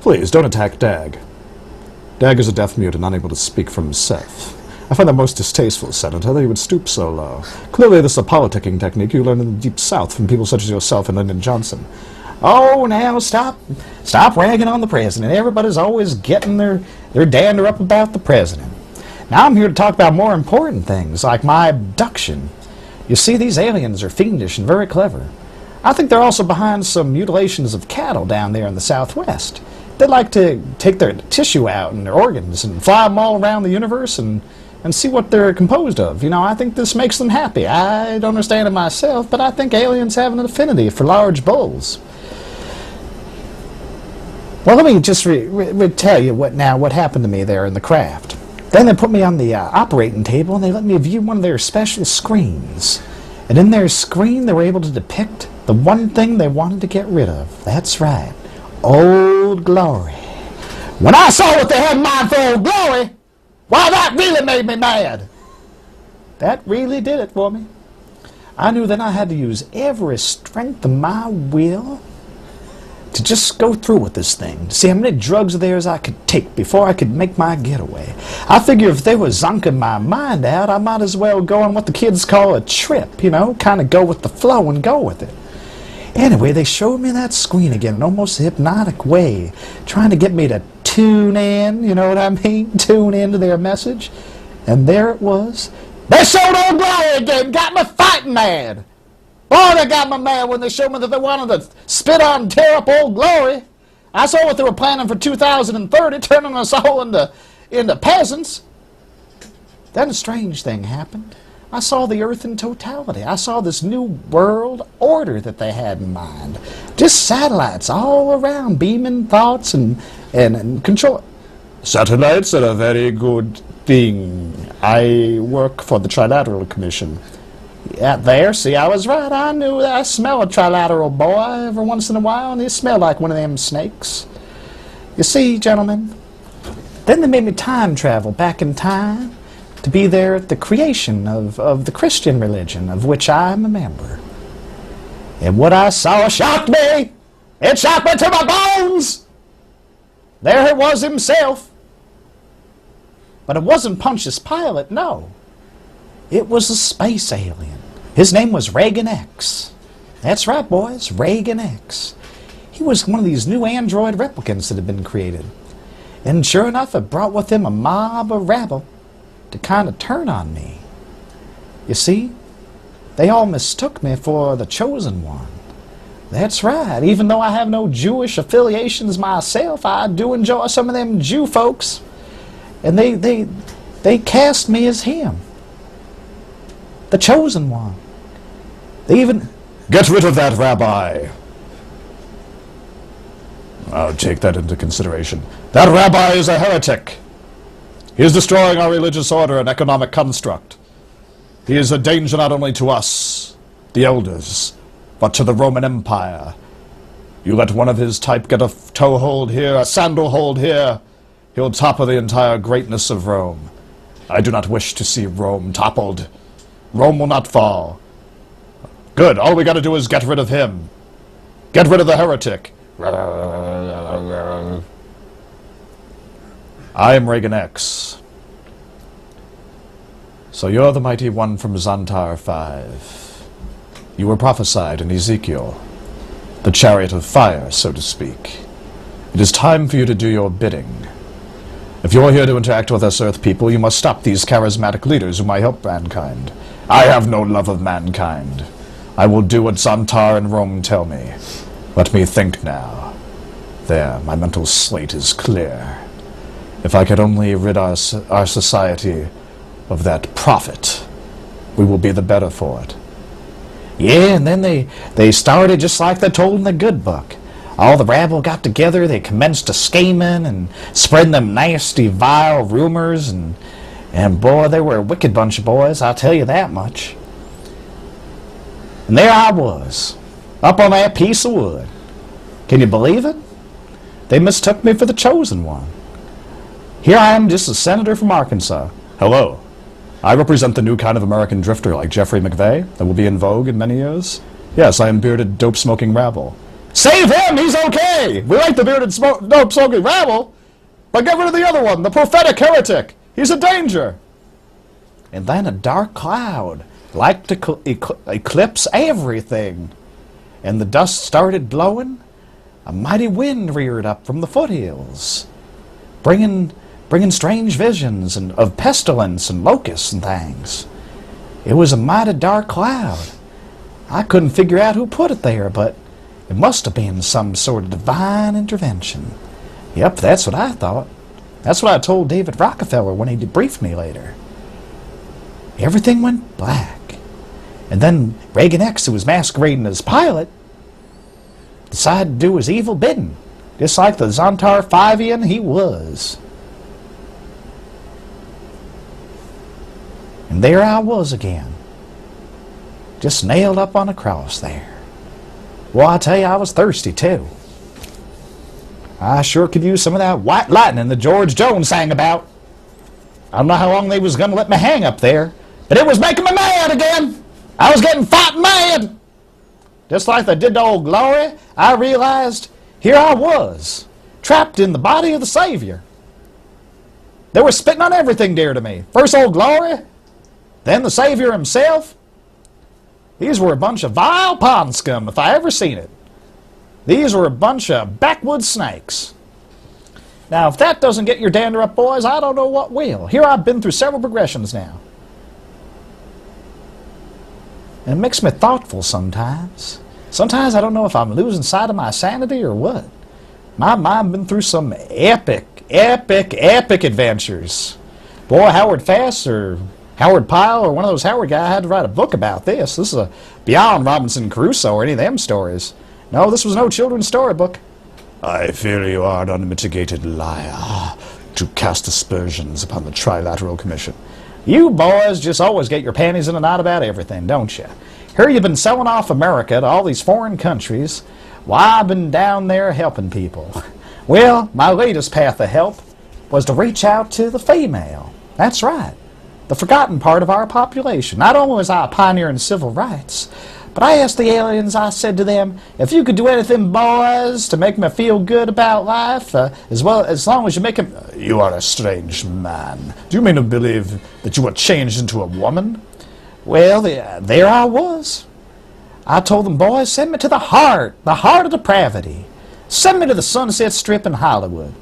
Please, don't attack Dag. Dag is a deaf mute and unable to speak for himself. I find that most distasteful, Senator, that he would stoop so low. Clearly this is a politicking technique you learn in the Deep South from people such as yourself and Lyndon Johnson. Oh, now stop ragging on the president. Everybody's always getting their dander up about the president. Now I'm here to talk about more important things, like my abduction. You see, these aliens are fiendish and very clever. I think they're also behind some mutilations of cattle down there in the Southwest. They like to take their tissue out and their organs and fly them all around the universe and see what they're composed of. You know, I think this makes them happy. I don't understand it myself, but I think aliens have an affinity for large bulls. Well, let me just tell you what happened to me there in the craft. Then they put me on the operating table and they let me view one of their special screens. And in their screen, they were able to depict the one thing they wanted to get rid of. That's right. Old Glory. When I saw what they had in mind for Old Glory, why, that really made me mad. That really did it for me. I knew then I had to use every strength of my will to just go through with this thing, to see how many drugs of theirs I could take before I could make my getaway. I figure if they were zonking my mind out, I might as well go on what the kids call a trip, you know, kind of go with the flow and go with it. Anyway, they showed me that screen again in almost a hypnotic way, trying to get me to tune in, you know what I mean? Tune into their message. And there it was. They showed Old Glory again, got me fighting mad. Boy, they got me mad when they showed me that they wanted to spit on and tear up Old Glory. I saw what they were planning for 2030, turning us all into peasants. Then a strange thing happened. I saw the earth in totality. I saw this new world order that they had in mind. Just satellites all around, beaming thoughts and control. Satellites are a very good thing. I work for the Trilateral Commission. Yeah, there, see, I was right. I knew that. I smell a trilateral boy every once in a while, and he smelled like one of them snakes. You see, gentlemen, then they made me time travel back in time to be there at the creation of the Christian religion, of which I'm a member. And what I saw shocked me. It shocked me to my bones. There it was himself. But it wasn't Pontius Pilate, no. It was a space alien. His name was Reagan X. That's right, boys, Reagan X. He was one of these new android replicants that had been created. And sure enough, it brought with him a mob of rabble to kind of turn on me. You see, they all mistook me for the chosen one. That's right. Even though I have no Jewish affiliations myself, I do enjoy some of them Jew folks. And they cast me as him. The chosen one. They even... Get rid of that, Rabbi. I'll take that into consideration. That rabbi is a heretic. He is destroying our religious order and economic construct. He is a danger not only to us, the elders, but to the Roman Empire. You let one of his type get a toehold here, a sandal hold here, he'll topple the entire greatness of Rome. I do not wish to see Rome toppled. Rome will not fall. Good, all we gotta do is get rid of him. Get rid of the heretic. I am Reagan X. So you're the mighty one from Xantar 5. You were prophesied in Ezekiel, the chariot of fire, so to speak. It is time for you to do your bidding. If you're here to interact with us Earth people, you must stop these charismatic leaders who might help mankind. I have no love of mankind. I will do what Xantar and Rome tell me. Let me think now. There, my mental slate is clear. If I could only rid our society of that prophet, we will be the better for it. Yeah, and then they started just like they're told in the good book. All the rabble got together, they commenced to scheming and spreading them nasty, vile rumors, and boy, they were a wicked bunch of boys, I'll tell you that much. And there I was, up on that piece of wood. Can you believe it? They mistook me for the chosen one. Here I am, just a senator from Arkansas. Hello. I represent the new kind of American drifter like Jeffrey McVeigh that will be in vogue in many years. Yes, I am bearded, dope-smoking rabble. Save him, he's okay. We like the bearded smoking rabble, but get rid of the other one, the prophetic heretic. He's a danger. And then a dark cloud, like to eclipse everything. And the dust started blowing. A mighty wind reared up from the foothills, bringing strange visions of pestilence and locusts and things. It was a mighty dark cloud. I couldn't figure out who put it there, but it must have been some sort of divine intervention. Yep, that's what I thought. That's what I told David Rockefeller when he debriefed me later. Everything went black. And then Reagan X, who was masquerading as pilot, decided to do his evil bidding, just like the Zontar 5ian he was. And there I was again, just nailed up on a cross there. Well, I tell you, I was thirsty too. I sure could use some of that white lightning that George Jones sang about. I don't know how long they was going to let me hang up there, but it was making me mad again. I was getting fighting mad. Just like they did to old Glory, I realized here I was, trapped in the body of the Savior. They were spitting on everything dear to me. First old Glory, then the Savior himself. These were a bunch of vile pond scum, if I ever seen it. These were a bunch of backwoods snakes. Now, if that doesn't get your dander up, boys, I don't know what will. Here I've been through several progressions now. And it makes me thoughtful sometimes. Sometimes I don't know if I'm losing sight of my sanity or what. My mind been through some epic adventures. Boy, Howard Fass or Howard Pyle or one of those Howard guys had to write a book about this. This is a beyond Robinson Crusoe or any of them stories. No, this was no children's storybook. I fear you are an unmitigated liar to cast aspersions upon the Trilateral Commission. You boys just always get your panties in a knot about everything, don't you? Here you've been selling off America to all these foreign countries. Why, I've been down there helping people. Well, my latest path of help was to reach out to the female. That's right, the forgotten part of our population. Not only was I a pioneer in civil rights, but I asked the aliens, I said to them, if you could do anything, boys, to make me feel good about life, as long as you make him... You are a strange man. Do you mean to believe that you were changed into a woman? Well, there I was. I told them, boys, send me to the heart of depravity. Send me to the Sunset Strip in Hollywood.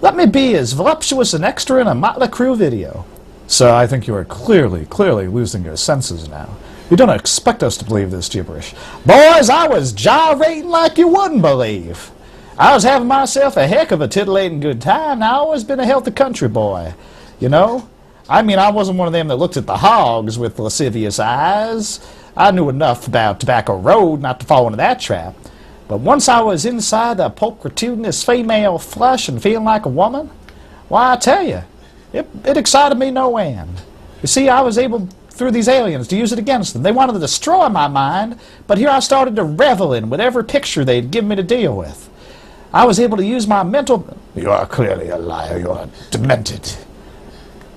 Let me be as voluptuous an extra in a Motley Crue video. So I think you are clearly losing your senses now. You don't expect us to believe this gibberish. Boys, I was gyrating like you wouldn't believe. I was having myself a heck of a titillating good time. Now, I've always been a healthy country boy, you know. I mean, I wasn't one of them that looked at the hogs with lascivious eyes. I knew enough about Tobacco Road not to fall into that trap. But once I was inside the pulchritudinous female flesh and feeling like a woman, why, I tell you, it excited me no end. You see, I was able, through these aliens, to use it against them. They wanted to destroy my mind, but here I started to revel in whatever picture they'd give me to deal with. I was able to use my mental... You are clearly a liar. You are demented.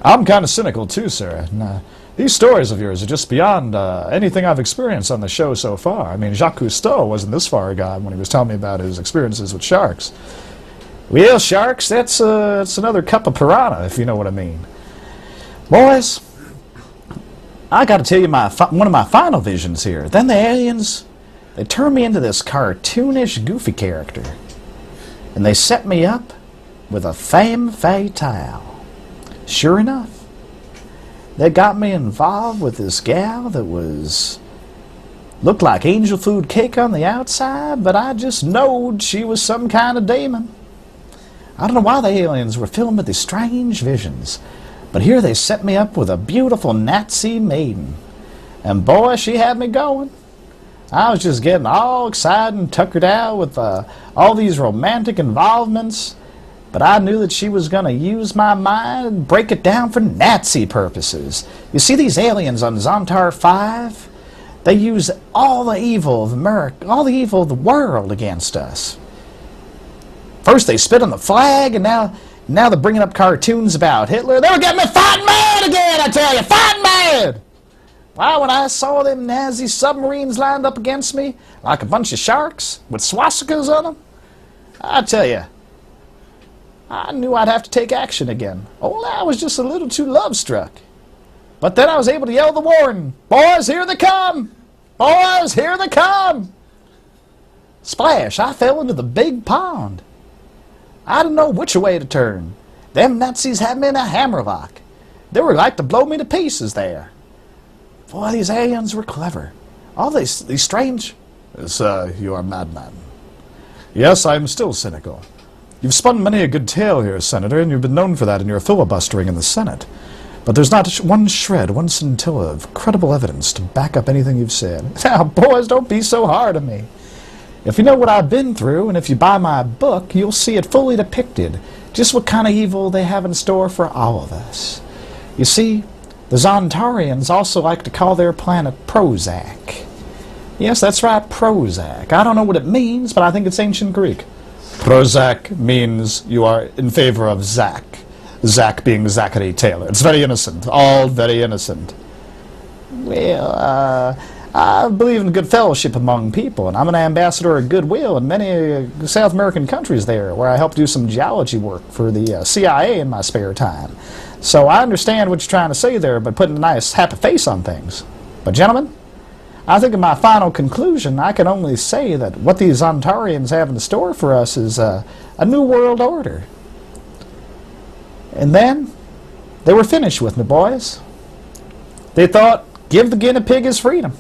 I'm kind of cynical too, sir. And, these stories of yours are just beyond anything I've experienced on the show so far. I mean, Jacques Cousteau wasn't this far gone when he was telling me about his experiences with sharks. Well, sharks, that's another cup of piranha, if you know what I mean. Boys, I got to tell you one of my final visions here. Then the aliens, they turned me into this cartoonish, goofy character. And they set me up with a femme fatale. Sure enough, they got me involved with this gal that looked like angel food cake on the outside, but I just knowed she was some kind of demon. I don't know why the aliens were filling with these strange visions, but here they set me up with a beautiful Nazi maiden. And boy, she had me going. I was just getting all excited and tuckered out with all these romantic involvements, but I knew that she was going to use my mind and break it down for Nazi purposes. You see, these aliens on Zontar 5, they use all the evil of America, all the evil of the world against us. First they spit on the flag, and now they're bringing up cartoons about Hitler. They'll get me fighting mad again, I tell you, fighting mad! Why, when I saw them Nazi submarines lined up against me, like a bunch of sharks, with swastikas on them, I tell you, I knew I'd have to take action again. Only I was just a little too love-struck. But then I was able to yell the warning, "Boys, here they come! Boys, here they come!" Splash, I fell into the big pond. I didn't know which way to turn. Them Nazis had me in a hammerlock. They were like to blow me to pieces there. Boy, these aliens were clever. All these strange... Sir, you are a madman. Yes, I am still cynical. You've spun many a good tale here, Senator, and you've been known for that in your filibustering in the Senate. But there's not one shred, one scintilla of credible evidence to back up anything you've said. Now, boys, don't be so hard on me. If you know what I've been through, and if you buy my book, you'll see it fully depicted, just what kind of evil they have in store for all of us. You see, the Zontarians also like to call their planet Prozac. Yes, that's right, Prozac. I don't know what it means, but I think it's ancient Greek. Prozac means you are in favor of Zack. Zack being Zachary Taylor. It's very innocent, all very innocent. Well, I believe in good fellowship among people, and I'm an ambassador of goodwill in many South American countries there, where I help do some geology work for the CIA in my spare time. So I understand what you're trying to say there, but putting a nice happy face on things. But gentlemen, I think in my final conclusion, I can only say that what these Ontarians have in store for us is a new world order. And then, they were finished with me, boys. They thought, give the guinea pig his freedom.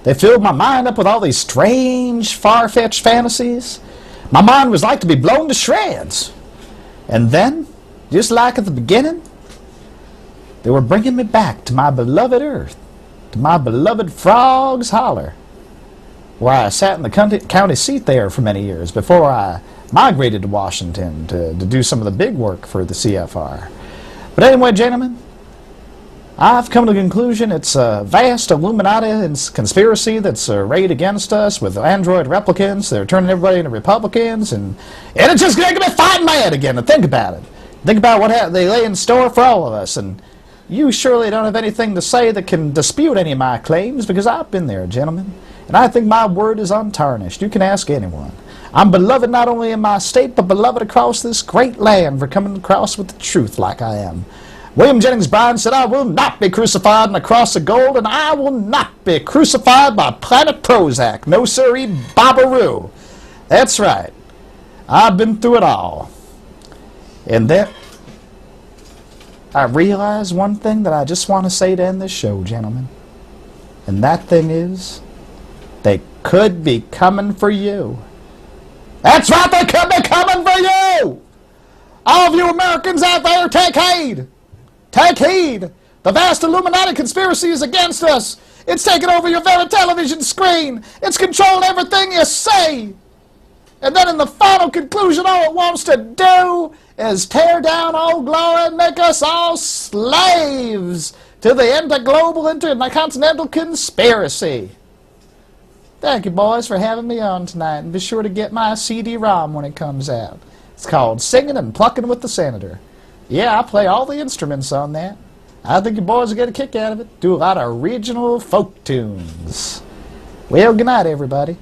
They filled my mind up with all these strange, far-fetched fantasies. My mind was like to be blown to shreds. And then, just like at the beginning, they were bringing me back to my beloved Earth, to my beloved Frog's Holler, where I sat in the county seat there for many years before I migrated to Washington to do some of the big work for the CFR. But anyway, gentlemen, I've come to the conclusion it's a vast Illuminati conspiracy that's arrayed against us with android replicants. They're turning everybody into Republicans, and it's just going to get me fighting mad again to think about it. Think about what they lay in store for all of us, and you surely don't have anything to say that can dispute any of my claims, because I've been there, gentlemen, and I think my word is untarnished. You can ask anyone. I'm beloved not only in my state, but beloved across this great land for coming across with the truth like I am. William Jennings Bryan said, I will not be crucified on a cross of gold, and I will not be crucified by planet Prozac. No siree, Babaroo. That's right. I've been through it all. And then I realized one thing that I just want to say to end this show, gentlemen. And that thing is, they could be coming for you. That's right, they could be coming for you! All of you Americans out there, take heed! Take heed! The vast Illuminati conspiracy is against us! It's taking over your very television screen! It's controlling everything you say! And then in the final conclusion, all it wants to do is tear down Old Glory and make us all slaves to the interglobal, intercontinental conspiracy. Thank you, boys, for having me on tonight, and be sure to get my CD-ROM when it comes out. It's called Singing and Plucking with the Senator. Yeah, I play all the instruments on that. I think you boys will get a kick out of it. Do a lot of regional folk tunes. Well, good night, everybody.